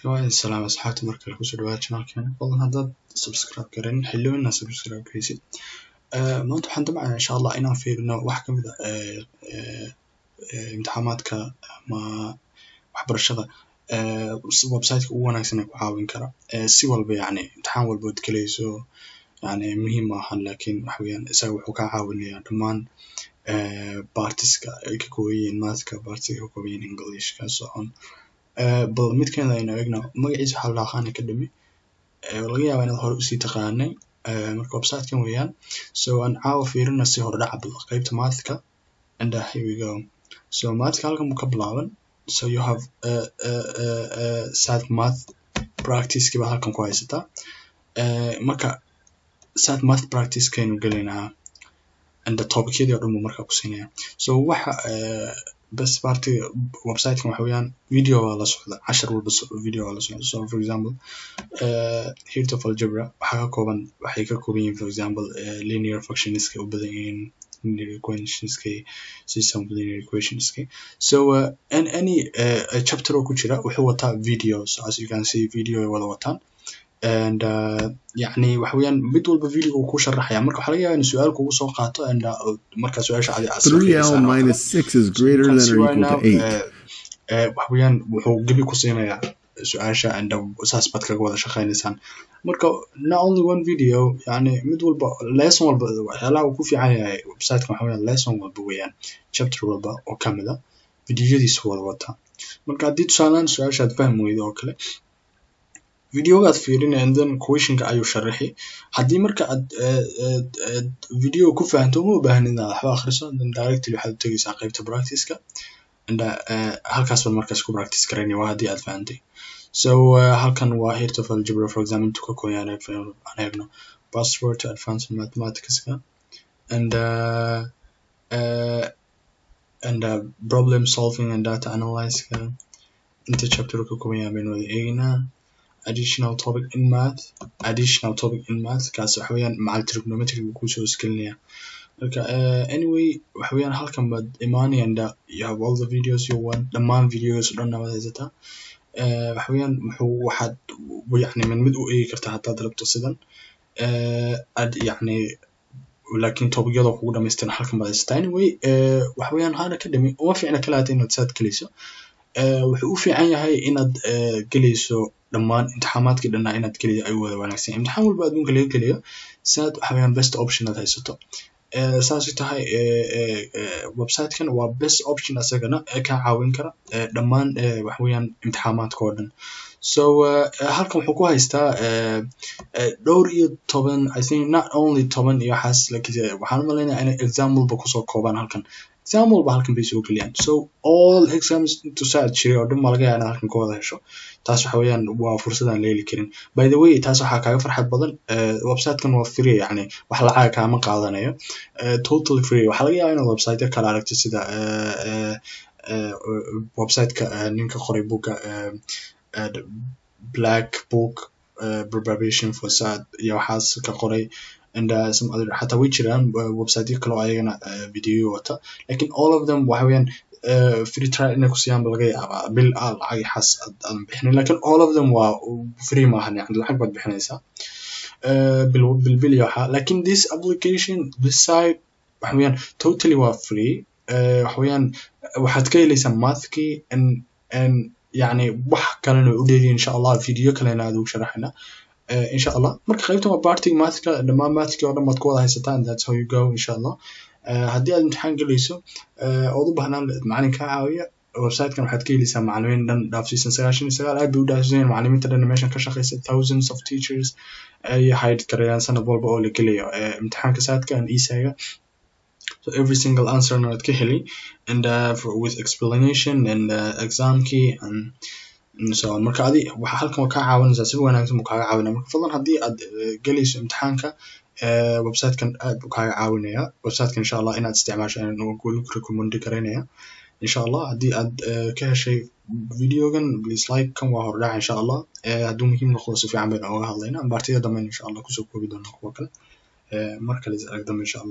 السلام أصحابتي مركز كوسو دوات channel كان والله هذا سبسكرايب كرين حلو إنه سبسكرايب كريسي ما أنتم حنتبع إن شاء الله إنا في إنه واحد كم إذا امتحانات ك ما وحبر الشغل ويب سايت هو ناقصنا كعاون كرا سوى يعني امتحان والبود كليسو يعني مهمة لكن حويان سوي كعاونية dhamaan بارتيسكا كوين ماثكا بارتيسكا كوين إنجليش كسون bal mid kan ayna eegno magaciisa waxa la aqaan academy laga yaabaa inaad hore u sii taqaanay marka website-kan weeyaan so aan caawa fiirino si hor dhac bal qaybta mathka and here we go so mathka halkan ka bilaaban so you have sat math practice kiba halkan ku haysataa marka sat math practice kaynu galeynaa and the topic-yada oo dhan marka ku siinaya so waxa بس بارتي ويب سايت كم حويان فيديو ولا صعدة 10 والبس فيديو ولا صعدة so for example here to algebra حاجة كوبان وحاجة كوبين for example linear functions كي وبدين linear equations كي system linear equations كي so and any chapter أو كتيرة وهو تا videos as you can see video ولا وطن and يعني وحويان بدول بفيديو وكوشرح يعني مركو حاليا إن سؤال كوكو سوقاته and مركو سؤال شعدي 3L minus 6 is greater than or equal to 8 وحويان وحو قبي كوسينا يعني سؤال شا and أساس بدك قوة شخصين إنسان مركو not only one video يعني مدول lesson والله وكوفي عالي website كم حويان lesson والبويان chapter والبا وكاملة فيديو دي سوال وطا مركو عديد سؤال شا تفهم ويدو أوكي فيديو فيرين عندن كويشنك أيو شرحي حدي مركا فيديو كوفا أنتم مو باهنين على آخر عندن دايركتلي حد تجي ساقيبت براكتيسكا عند هالكاس بالمركز كو براكتيس كريني وهادي أدفانتي so هالكان واحد تفعل الجبر for example تكوكو يعني أنا هبنا password to advance in mathematics and problem solving and data analysis انت chapter كوكو يعني بينو دي additional topic in math كاس حويان مع trigonometry وكوسو سكيلنيا anyway حويان هالكم بد إيماني and you have all the videos you want dhamaan videos رنا وهذا حويان واحد ويعني من مدو إيه كرتها حتى ضربته سدن يعني ولكن topic يلا وقوله مستنا هالكم بد anyway وحويان هذا كدمي وما في عنا كلاتين وتسات كليسو wuxuu u fiican yahay inaad geliso dhamaan imtixaanaadka dhanna inaad geliyo ay wada wanaagsan imtixaan walba adduunka laga geliyo saad waxaan best option aad haysato saas tahay website-kan waa best option asagana ka caawin kara dhamaan waxaan imtixaanaadka oo dhan so halkan wuxuu ku haystaa dhowr iyo 10 I think not only 10 iyo xas laakiin waxaan maleynayaa in example ba ku soo kooban halkan example ba halkan bay soo geliyaan so all exams to start shiri oo dhan malaga yaana halkan ku wada hesho taas waxa weeyaan waa fursad aan leeli karin by the way taas waxa kaaga farxad badan website-kan waa free yani wax lacag ka ma qaadanayo totally free waxa laga yaabaa in website kala aragto sida website-ka ninka qoray book black book preparation for sad iyo waxaas ka qoray and some other حتى ويجران website كلو أيقنا فيديو وتا لكن all of them وحويان free trial إنك سيان بلغي بالعاي حس بحنا لكن all of them free ما هن يعني الحق بعد بحنا يسا بالبليوحة لكن this application this site وحويان totally free وحويان وحد كي ليس ماثكي and يعني وح كلنا ودي إن شاء الله فيديو كلنا هذا شرحنا إن شاء الله مركز خيبتهم بارتي ماثكا لما ماثكا ولا ما تقول هاي ستان that's how you go إن شاء الله هدي الامتحان قليسو أوضبها هنا معلم كعاوية ويب سايت كان حد كيلي سام معلمين دن دافسي سنسياشين سجال أي بيودا زين معلمين ترى ماشان كشخص thousands of teachers أي حايد كريان سنة بول بقول كليه امتحان كسات كان إيسايا so every single answer not كهلي and with explanation and exam key and so marka adi waxa halkan ka caawinaysa si wanaagsan ka caawinaya marka fadlan hadii aad galiso imtixaanka website-kan aad ka caawinaya website-kan insha Allah inaad isticmaasho inuu ku recommend kareynaya insha Allah hadii aad ka heshay videogan please like kan waa hordhac insha Allah haduu muhiim noqdo si fiican baan uga hadlaynaa bartida dambe insha Allah ku soo koobi doona kuwa kale marka la is aragdo insha Allah